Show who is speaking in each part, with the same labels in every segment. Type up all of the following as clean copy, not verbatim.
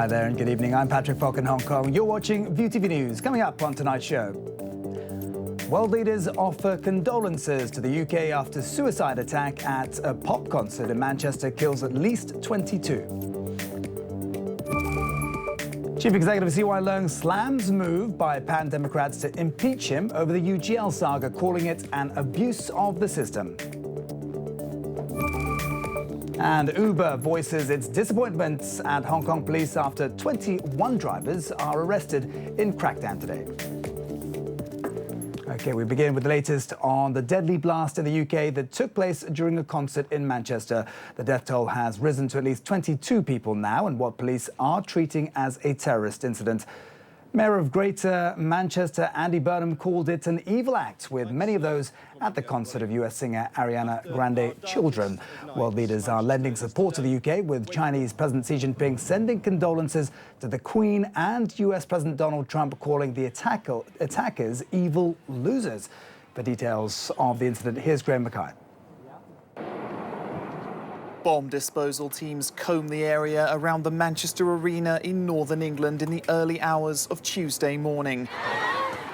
Speaker 1: Hi there and good evening. I'm Patrick Falk in Hong Kong. You're watching ViuTV News. Coming up on tonight's show. World leaders offer condolences to the UK after suicide attack at a pop concert in Manchester kills at least 22. Chief Executive CY Leung slams move by Pan Democrats to impeach him over the UGL saga, calling it an abuse of the system. And Uber voices its disappointment at Hong Kong police after 21 drivers are arrested in crackdown today. OK, we begin with the latest on the deadly blast in the UK that took place during a concert in Manchester. The death toll has risen to at least 22 people now in what police are treating as a terrorist incident. Mayor of Greater Manchester, Andy Burnham, called it an evil act, with many of those at the concert of US singer Ariana Grande children. World leaders are lending support to the UK, with Chinese President Xi Jinping sending condolences to the Queen and US President Donald Trump calling the attackers evil losers. For details of the incident, here's Graham Mackay.
Speaker 2: Bomb disposal teams comb the area around the Manchester Arena in northern England in the early hours of Tuesday morning.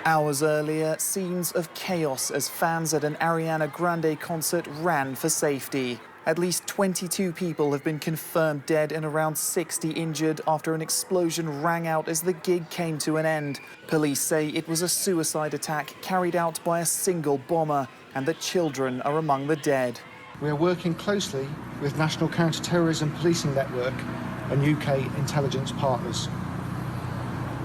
Speaker 2: Hours earlier, scenes of chaos as fans at an Ariana Grande concert ran for safety. At least 22 people have been confirmed dead and around 60 injured after an explosion rang out as the gig came to an end. Police say it was a suicide attack carried out by a single bomber and that children are among the dead.
Speaker 3: We are working closely with National Counter-Terrorism Policing Network and UK intelligence partners.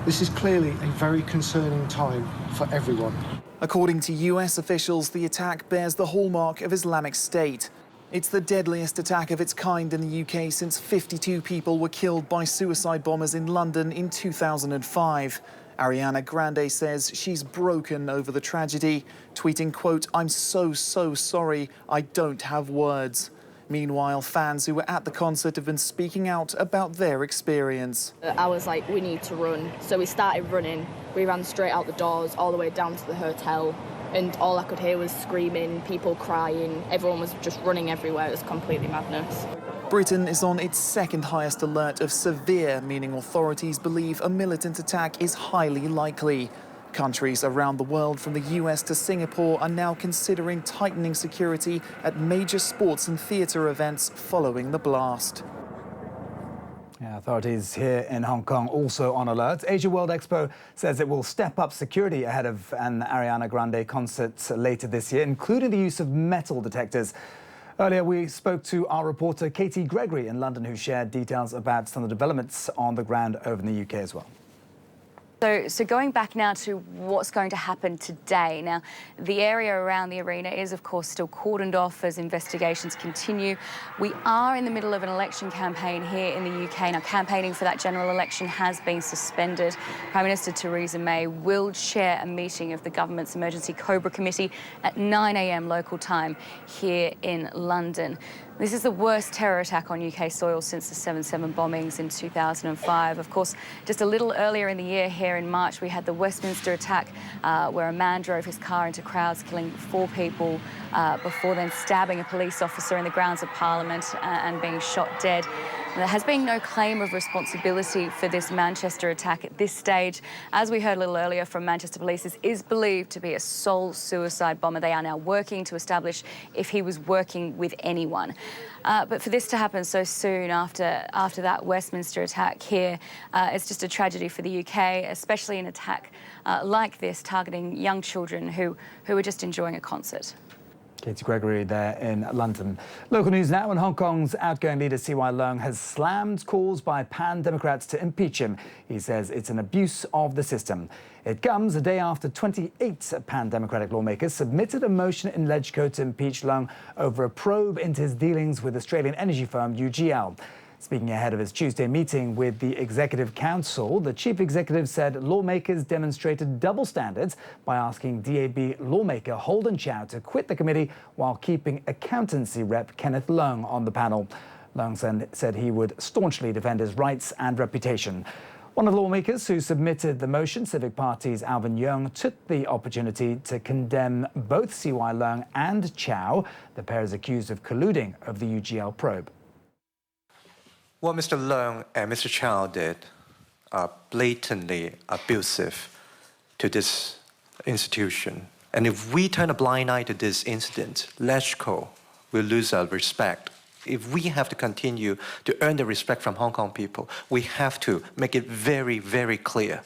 Speaker 3: This is clearly a very concerning time for everyone.
Speaker 2: According to US officials, the attack bears the hallmark of Islamic State. It's the deadliest attack of its kind in the UK since 52 people were killed by suicide bombers in London in 2005. Ariana Grande says she's broken over the tragedy, tweeting, quote, "I'm so sorry, I don't have words." Meanwhile, fans who were at the concert have been speaking out about their experience.
Speaker 4: I was like, we need to run. So we started running. We ran straight out the doors, all the way down to the hotel. And all I could hear was screaming, people crying. Everyone was just running everywhere. It was completely madness.
Speaker 2: Britain is on its second highest alert of severe, meaning authorities believe a militant attack is highly likely. Countries around the world, from the US to Singapore, are now considering tightening security at major sports and theatre events following the blast.
Speaker 1: Yeah, authorities here in Hong Kong also on alert. Asia World Expo says it will step up security ahead of an Ariana Grande concert later this year, including the use of metal detectors. Earlier, we spoke to our reporter Katie Gregory in London, who shared details about some of the developments on the ground over in the UK as well.
Speaker 5: So going back now to what's going to happen today. Now, the area around the arena is, of course, still cordoned off as investigations continue. We are in the middle of an election campaign here in the UK. Now, campaigning for that general election has been suspended. Prime Minister Theresa May will chair a meeting of the government's Emergency Cobra Committee at 9 a.m. local time here in London. This is the worst terror attack on UK soil since the 7/7 bombings in 2005. Of course, just a little earlier in the year here in March, we had the Westminster attack where a man drove his car into crowds, killing 4 people before then stabbing a police officer in the grounds of Parliament and being shot dead. There has been no claim of responsibility for this Manchester attack at this stage. As we heard a little earlier from Manchester Police, this is believed to be a sole suicide bomber. They are now working to establish if he was working with anyone. But for this to happen so soon after that Westminster attack here, it's just a tragedy for the UK, especially an attack like this targeting young children who are just enjoying a concert.
Speaker 1: Katie Gregory there in London. Local news now, and Hong Kong's outgoing leader CY Leung has slammed calls by Pan Democrats to impeach him. He says it's an abuse of the system. It comes a day after 28 Pan Democratic lawmakers submitted a motion in LegCo to impeach Leung over a probe into his dealings with Australian energy firm UGL. Speaking ahead of his Tuesday meeting with the Executive Council, the chief executive said lawmakers demonstrated double standards by asking DAB lawmaker Holden Chow to quit the committee while keeping accountancy rep Kenneth Leung on the panel. Leung said he would staunchly defend his rights and reputation. One of the lawmakers who submitted the motion, Civic Party's Alvin Yeung, took the opportunity to condemn both CY Leung and Chow. The pair is accused of colluding over the UGL probe.
Speaker 6: What Mr. Leung and Mr. Chow did are blatantly abusive to this institution. And if we turn a blind eye to this incident, LegCo will lose our respect. If we have to continue to earn the respect from Hong Kong people, we have to make it very, very clear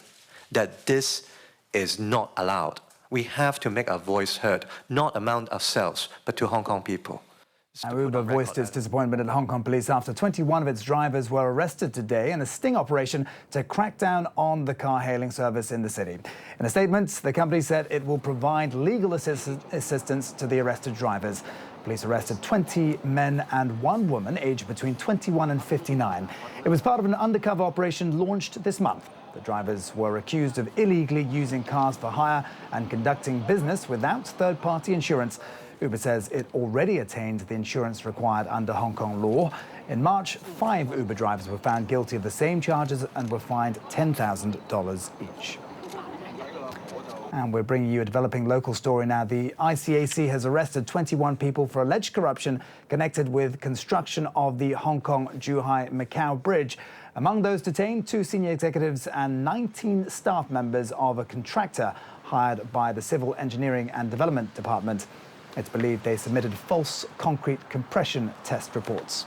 Speaker 6: that this is not allowed. We have to make our voice heard, not among ourselves, but to Hong Kong people.
Speaker 1: Now, Uber voiced its disappointment at Hong Kong police after 21 of its drivers were arrested today in a sting operation to crack down on the car-hailing service in the city. In a statement, the company said it will provide legal assistance to the arrested drivers. Police arrested 20 men and 1 woman aged between 21 and 59. It was part of an undercover operation launched this month. The drivers were accused of illegally using cars for hire and conducting business without third-party insurance. Uber says it already attained the insurance required under Hong Kong law. In March, 5 Uber drivers were found guilty of the same charges and were fined $10,000 each. And we're bringing you a developing local story now. The ICAC has arrested 21 people for alleged corruption connected with construction of the Hong Kong-Zhuhai-Macau Bridge. Among those detained, 2 senior executives and 19 staff members of a contractor hired by the Civil Engineering and Development Department. It's believed they submitted false concrete compression test reports.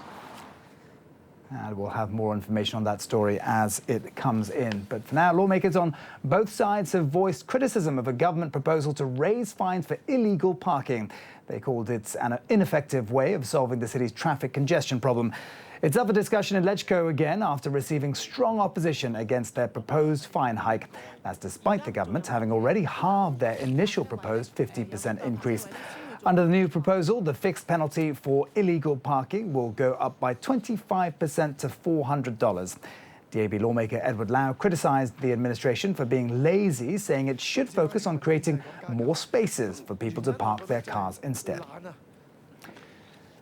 Speaker 1: And we'll have more information on that story as it comes in. But for now, lawmakers on both sides have voiced criticism of a government proposal to raise fines for illegal parking. They called it an ineffective way of solving the city's traffic congestion problem. It's up for discussion in LegCo again after receiving strong opposition against their proposed fine hike. That's despite the government having already halved their initial proposed 50% increase. Under the new proposal, the fixed penalty for illegal parking will go up by 25% to $400. DAB lawmaker Edward Lau criticised the administration for being lazy, saying it should focus on creating more spaces for people to park their cars instead.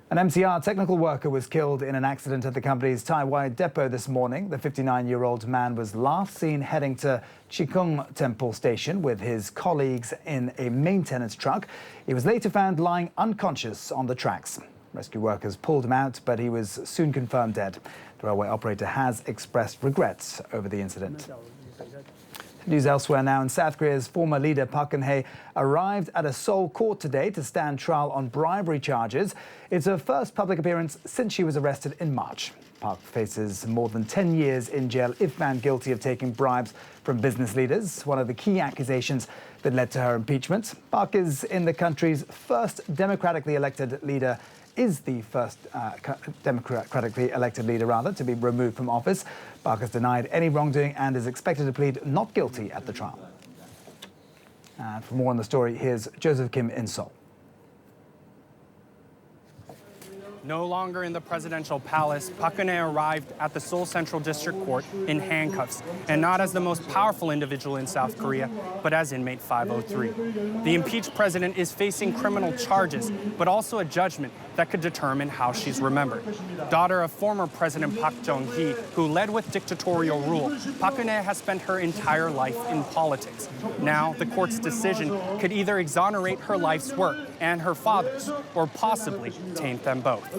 Speaker 1: An MTR technical worker was killed in an accident at the company's Tai Wai depot this morning. The 59-year-old man was last seen heading to Chi Kung Temple Station with his colleagues in a maintenance truck. He was later found lying unconscious on the tracks. Rescue workers pulled him out, but he was soon confirmed dead. The railway operator has expressed regrets over the incident. News elsewhere now. In South Korea's former leader Park Geun-hye arrived at a Seoul court today to stand trial on bribery charges. It's her first public appearance since she was arrested in March. Park faces more than 10 years in jail if found guilty of taking bribes from business leaders, one of the key accusations that led to her impeachment. Park is in the country's first democratically elected leader to be removed from office. Park has denied any wrongdoing and is expected to plead not guilty at the trial. And for more on the story, here's Joseph Kim in Seoul.
Speaker 7: No longer in the presidential palace, Park Geun-hye arrived at the Seoul Central District Court in handcuffs, and not as the most powerful individual in South Korea, but as inmate 503. The impeached president is facing criminal charges, but also a judgment that could determine how she's remembered. Daughter of former President Park Chung-hee, who led with dictatorial rule, Park Geun-hye has spent her entire life in politics. Now, the court's decision could either exonerate her life's work and her father's, or possibly taint them both.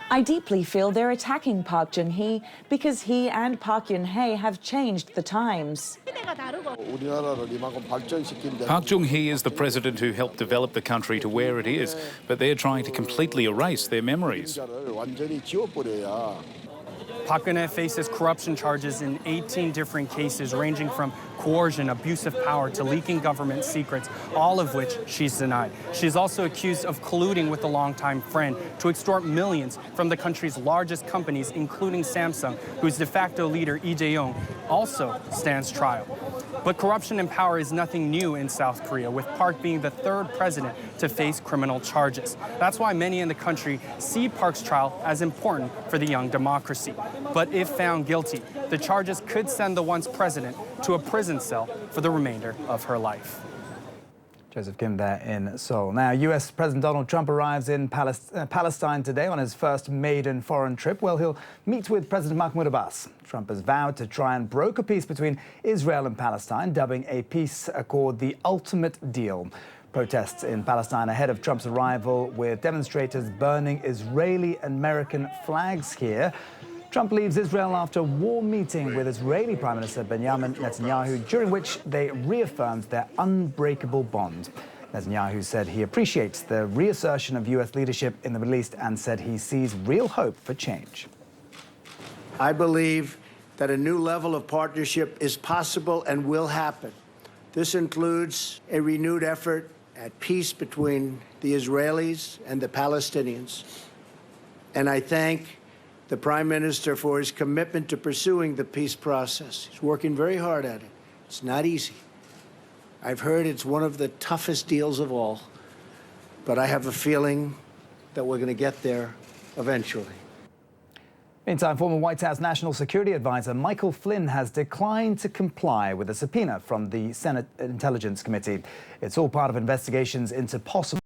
Speaker 8: I deeply feel they're attacking Park Chung-hee because he and Park Geun-hye have changed the times.
Speaker 9: Park Chung-hee is the president who helped develop the country to where it is, but they're trying to completely erase their memories.
Speaker 7: Park Geun-hye faces corruption charges in 18 different cases, ranging from coercion, abuse of power, to leaking government secrets, all of which she's denied. She's also accused of colluding with a longtime friend to extort millions from the country's largest companies, including Samsung, whose de facto leader, Lee Jae-yong, also stands trial. But corruption in power is nothing new in South Korea, with Park being the 3rd president to face criminal charges. That's why many in the country see Park's trial as important for the young democracy. But if found guilty, the charges could send the once president to a prison cell for the remainder of her life.
Speaker 1: Joseph Kim there in Seoul. Now, US President Donald Trump arrives in Palestine today on his first maiden foreign trip. Well, he'll meet with President Mahmoud Abbas. Trump has vowed to try and broker peace between Israel and Palestine, dubbing a peace accord the ultimate deal. Protests in Palestine ahead of Trump's arrival, with demonstrators burning Israeli and American flags here. Trump leaves Israel after a warm meeting with Israeli Prime Minister Benjamin Netanyahu, during which they reaffirmed their unbreakable bond. Netanyahu said he appreciates the reassertion of U.S. leadership in the Middle East and said he sees real hope for change.
Speaker 10: I believe that a new level of partnership is possible and will happen. This includes a renewed effort at peace between the Israelis and the Palestinians. And I thank the Prime Minister for his commitment to pursuing the peace process. He's working very hard at it. It's not easy. I've heard it's one of the toughest deals of all, but I have a feeling that we're going to get there eventually.
Speaker 1: Meantime, former White House National Security Advisor Michael Flynn has declined to comply with a subpoena from the Senate Intelligence Committee. It's all part of investigations into possible